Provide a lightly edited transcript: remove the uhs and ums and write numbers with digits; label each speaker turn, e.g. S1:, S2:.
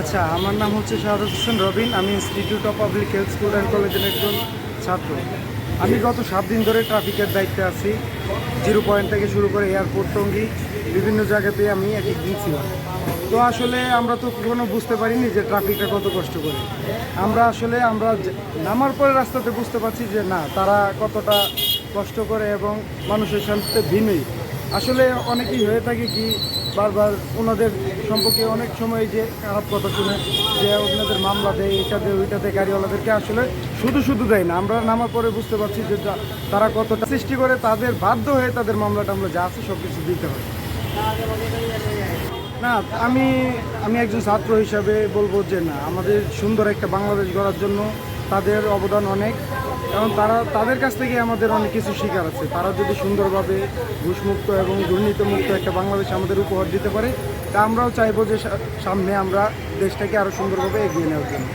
S1: আচ্ছা, আমার নাম হচ্ছে শাহাদাত হোসেন রবিন। আমি institute of public health school and কলেজের একজন ছাত্র। আমি গত 7 দিন ধরে ট্রাফিকের দায়িত্বে আছি। জিরো পয়েন্ট থেকে শুরু করে এয়ারপোর্ট টঙ্গী বিভিন্ন জায়গাতে আমি এক একদিন ছিলাম। তো আসলে আমরা তো কখনো বুঝতে পারিনি যে ট্রাফিকটা কত কষ্ট করে। আমরা নামার পরে রাস্তাতে বুঝতে পারছি যে না, তারা কতটা কষ্ট করে এবং মানুষের সাথে ভিন্নই। আসলে অনেকেই হয়ে থাকে কি, বারবার ওনাদের সম্পর্কে অনেক সময় যে খারাপ কথা শুনে যে ওনাদের মামলা দেয়, এটা দেয় ওইটা দেয়, গাড়িওয়ালাদেরকে আসলে শুধু শুধু দেয় না। আমরা নামার পরে বুঝতে পারছি যে তারা কতটা সৃষ্টি করে, তাদের বাধ্য হয়ে তাদের মামলা টামলা যা আছে সব কিছু দিতে হয়। না, আমি আমি একজন ছাত্র হিসাবে বলবো যে না, আমাদের সুন্দর একটা বাংলাদেশ গড়ার জন্য তাদের অবদান অনেক। কারণ তাদের কাছ থেকে আমাদের অনেক কিছু শেখার আছে। তারা যদি সুন্দরভাবে ঘুষমুক্ত এবং দুর্নীতিমুক্ত একটা বাংলাদেশ আমাদের উপহার দিতে পারে, তা আমরাও চাইবো যে সামনে আমরা দেশটাকে আরও সুন্দরভাবে এগিয়ে নেওয়ার জন্য।